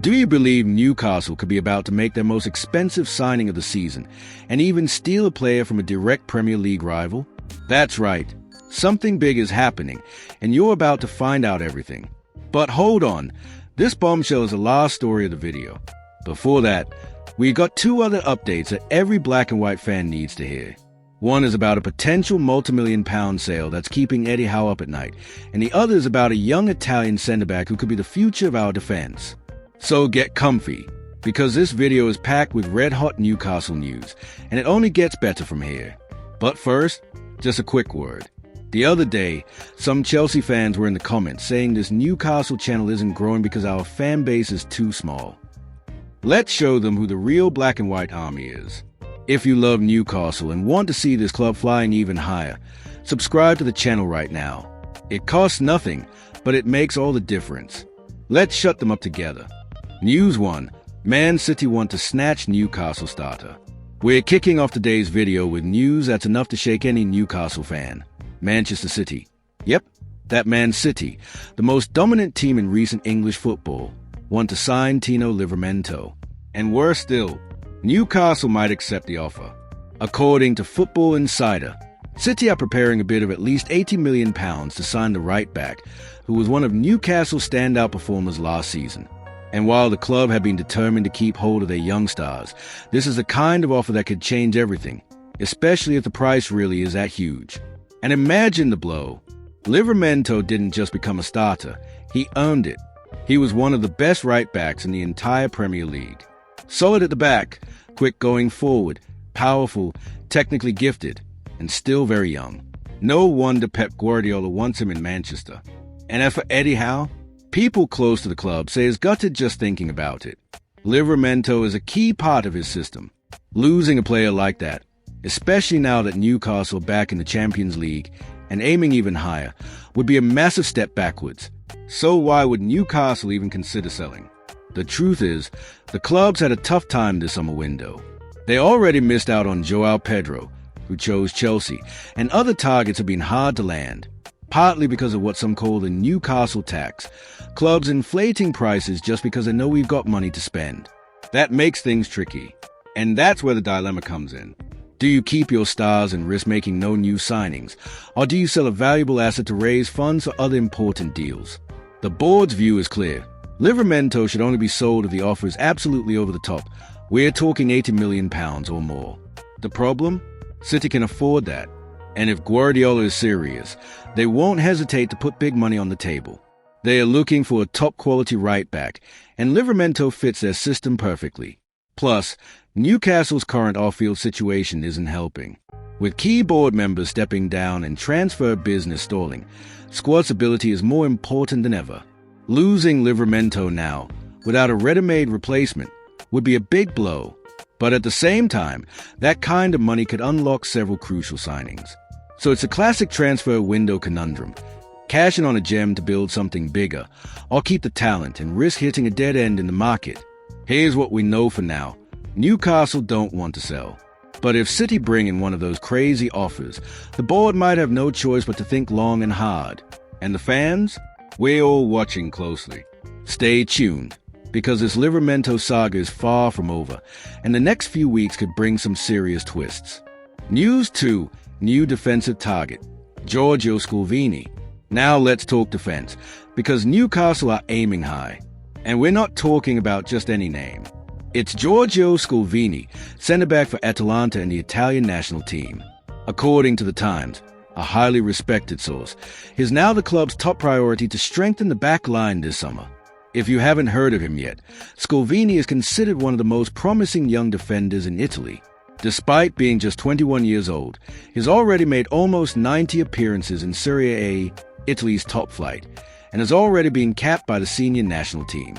Do you believe Newcastle could be about to make their most expensive signing of the season and even steal a player from a direct Premier League rival? That's right. Something big is happening, and you're about to find out everything. But hold on, this bombshell is the last story of the video. Before that, we got two other updates that every black and white fan needs to hear. One is about a potential multi-million-pound sale that's keeping Eddie Howe up at night, and the other is about a young Italian centre-back who could be the future of our defence. So get comfy, because this video is packed with red-hot Newcastle news, and it only gets better from here. But first, just a quick word. The other day, some Chelsea fans were in the comments saying this Newcastle channel isn't growing because our fan base is too small. Let's show them who the real black and white army is. If you love Newcastle and want to see this club flying even higher, subscribe to the channel right now. It costs nothing, but it makes all the difference. Let's shut them up together. News 1. Man City want to snatch Newcastle starter. We're kicking off today's video with news that's enough to shake any Newcastle fan. Manchester City. Yep, that Man City, the most dominant team in recent English football, want to sign Tino Livramento. And worse still, Newcastle might accept the offer. According to Football Insider, City are preparing a bid of at least £80 million to sign the right-back, who was one of Newcastle's standout performers last season. And while the club had been determined to keep hold of their young stars, this is the kind of offer that could change everything, especially if the price really is that huge. And imagine the blow. Livramento didn't just become a starter, he earned it. He was one of the best right-backs in the entire Premier League. Solid at the back, quick going forward, powerful, technically gifted, and still very young. No wonder Pep Guardiola wants him in Manchester. And as for Eddie Howe, people close to the club say he's gutted just thinking about it. Livramento is a key part of his system. Losing a player like that, especially now that Newcastle are back in the Champions League and aiming even higher, would be a massive step backwards. So why would Newcastle even consider selling? The truth is, the club's had a tough time this summer window. They already missed out on João Pedro, who chose Chelsea, and other targets have been hard to land, partly because of what some call the Newcastle tax, clubs inflating prices just because they know we've got money to spend. That makes things tricky, and that's where the dilemma comes in. Do you keep your stars and risk making no new signings, or do you sell a valuable asset to raise funds for other important deals? The board's view is clear. Livramento should only be sold if the offer is absolutely over the top. We're talking £80 million or more. The problem? City can afford that. And if Guardiola is serious, they won't hesitate to put big money on the table. They are looking for a top-quality right-back, and Livramento fits their system perfectly. Plus, Newcastle's current off-field situation isn't helping. With key board members stepping down and transfer business stalling, squad stability is more important than ever. Losing Livramento now, without a ready-made replacement, would be a big blow. But at the same time, that kind of money could unlock several crucial signings. So it's a classic transfer window conundrum. Cash in on a gem to build something bigger, or keep the talent and risk hitting a dead end in the market. Here's what we know for now. Newcastle don't want to sell. But if City bring in one of those crazy offers, the board might have no choice but to think long and hard. And the fans? We're all watching closely. Stay tuned, because this Livramento saga is far from over, and the next few weeks could bring some serious twists. News 2. New defensive target. Giorgio Scalvini. Now let's talk defense, because Newcastle are aiming high. And we're not talking about just any name. It's Giorgio Scalvini, centre-back for Atalanta and the Italian national team. According to The Times, a highly respected source, is now the club's top priority to strengthen the back line this summer. If you haven't heard of him yet, Scalvini is considered one of the most promising young defenders in Italy. Despite being just 21 years old, he's already made almost 90 appearances in Serie A, Italy's top flight, and has already been capped by the senior national team.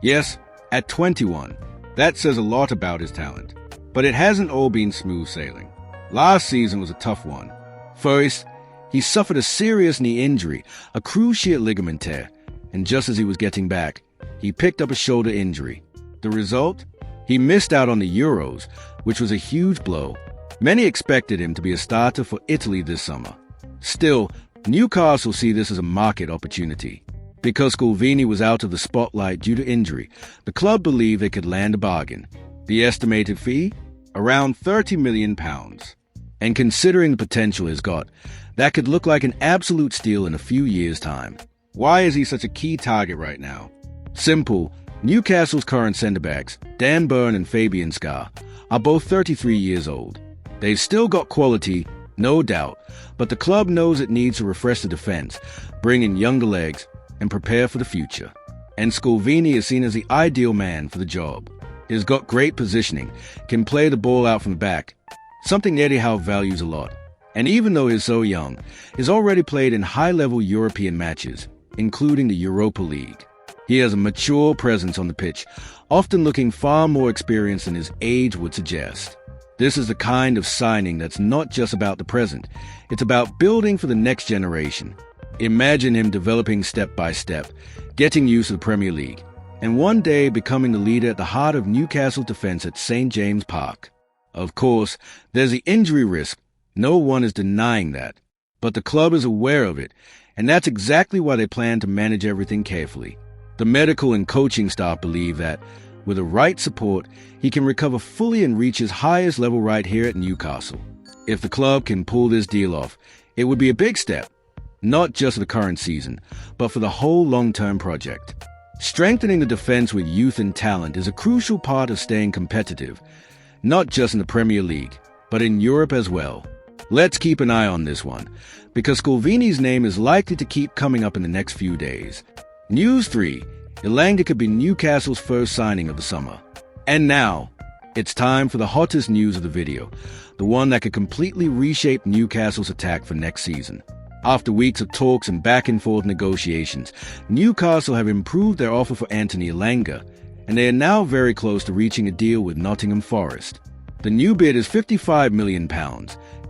Yes, at 21. That says a lot about his talent. But it hasn't all been smooth sailing. Last season was a tough one. First, he suffered a serious knee injury, a cruciate ligament tear, and just as he was getting back, he picked up a shoulder injury. The result? He missed out on the Euros, which was a huge blow. Many expected him to be a starter for Italy this summer. Still, Newcastle see this as a market opportunity. Because Scalvini was out of the spotlight due to injury, the club believed they could land a bargain. The estimated fee? Around £30 million. And considering the potential he's got, that could look like an absolute steal in a few years' time. Why is he such a key target right now? Simple. Newcastle's current centre-backs, Dan Burn and Fabian Schär, are both 33 years old. They've still got quality, no doubt, but the club knows it needs to refresh the defence, bring in younger legs, and prepare for the future. And Scalvini is seen as the ideal man for the job. He's got great positioning, can play the ball out from the back, something Eddie Howe values a lot. And even though he's so young, he's already played in high-level European matches, including the Europa League. He has a mature presence on the pitch, often looking far more experienced than his age would suggest. This is the kind of signing that's not just about the present, it's about building for the next generation. Imagine him developing step by step, getting used to the Premier League, and one day becoming the leader at the heart of Newcastle's defence at St. James Park. Of course, there's the injury risk. No one is denying that. But the club is aware of it, and that's exactly why they plan to manage everything carefully. The medical and coaching staff believe that, with the right support, he can recover fully and reach his highest level right here at Newcastle. If the club can pull this deal off, it would be a big step, not just for the current season, but for the whole long-term project. Strengthening the defense with youth and talent is a crucial part of staying competitive, not just in the Premier League, but in Europe as well. Let's keep an eye on this one, because Scalvini's name is likely to keep coming up in the next few days. News 3. Elanga could be Newcastle's first signing of the summer. And now, it's time for the hottest news of the video, the one that could completely reshape Newcastle's attack for next season. After weeks of talks and back-and-forth negotiations, Newcastle have improved their offer for Anthony Elanga, and they are now very close to reaching a deal with Nottingham Forest. The new bid is £55 million,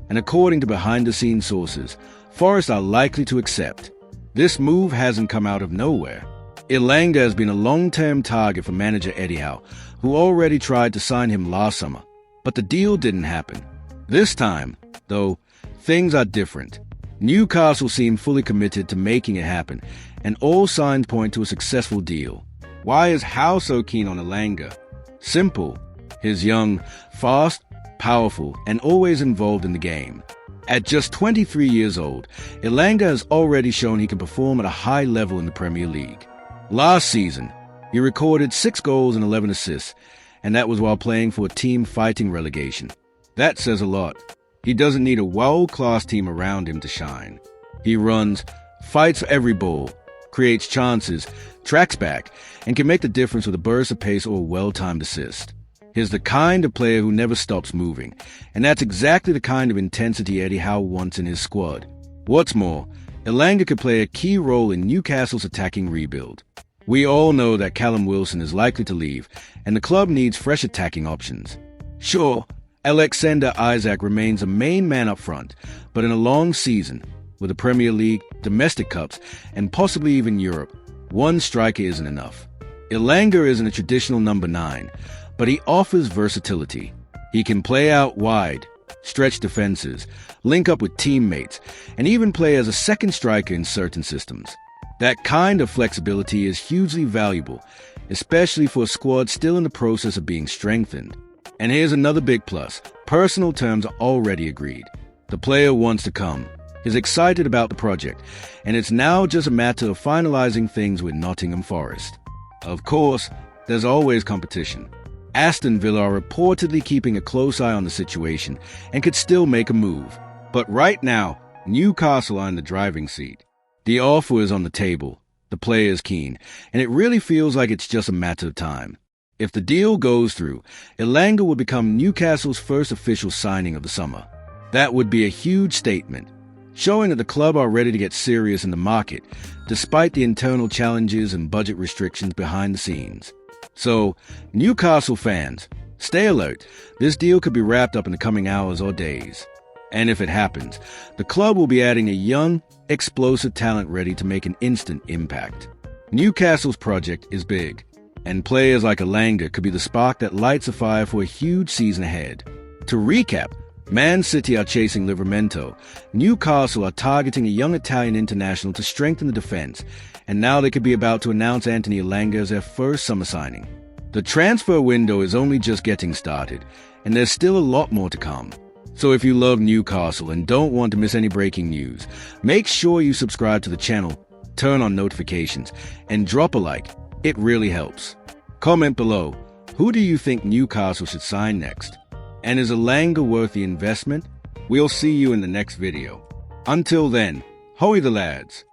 and according to behind-the-scenes sources, Forest are likely to accept. This move hasn't come out of nowhere. Elanga has been a long-term target for manager Eddie Howe, who already tried to sign him last summer, but the deal didn't happen. This time, though, things are different. Newcastle seem fully committed to making it happen, and all signs point to a successful deal. Why is Howe so keen on Elanga? Simple. He's young, fast, powerful, and always involved in the game. At just 23 years old, Elanga has already shown he can perform at a high level in the Premier League. Last season, he recorded 6 goals and 11 assists, and that was while playing for a team fighting relegation. That says a lot. He doesn't need a world-class team around him to shine. He runs, fights for every ball, creates chances, tracks back, and can make the difference with a burst of pace or a well-timed assist. He's the kind of player who never stops moving, and that's exactly the kind of intensity Eddie Howe wants in his squad. What's more, Elanga could play a key role in Newcastle's attacking rebuild. We all know that Callum Wilson is likely to leave, and the club needs fresh attacking options. Sure, Alexander Isak remains a main man up front, but in a long season, with the Premier League, domestic cups, and possibly even Europe, one striker isn't enough. Elanga isn't a traditional number 9, but he offers versatility. He can play out wide, stretch defenses, link up with teammates, and even play as a second striker in certain systems. That kind of flexibility is hugely valuable, especially for a squad still in the process of being strengthened. And here's another big plus. Personal terms are already agreed. The player wants to come, is excited about the project, and it's now just a matter of finalizing things with Nottingham Forest. Of course, there's always competition. Aston Villa are reportedly keeping a close eye on the situation and could still make a move. But right now, Newcastle are in the driving seat. The offer is on the table, the player is keen, and it really feels like it's just a matter of time. If the deal goes through, Elanga will become Newcastle's first official signing of the summer. That would be a huge statement, showing that the club are ready to get serious in the market, despite the internal challenges and budget restrictions behind the scenes. So, Newcastle fans, stay alert. This deal could be wrapped up in the coming hours or days. And if it happens, the club will be adding a young, explosive talent ready to make an instant impact. Newcastle's project is big, and players like Elanga could be the spark that lights a fire for a huge season ahead. To recap, Man City are chasing Livramento. Newcastle are targeting a young Italian international to strengthen the defense. And now they could be about to announce Anthony Elanga as their first summer signing. The transfer window is only just getting started, and there's still a lot more to come. So if you love Newcastle and don't want to miss any breaking news, make sure you subscribe to the channel, turn on notifications, and drop a like. It really helps. Comment below, who do you think Newcastle should sign next? And is Elanga worth the investment? We'll see you in the next video. Until then, hoy the lads!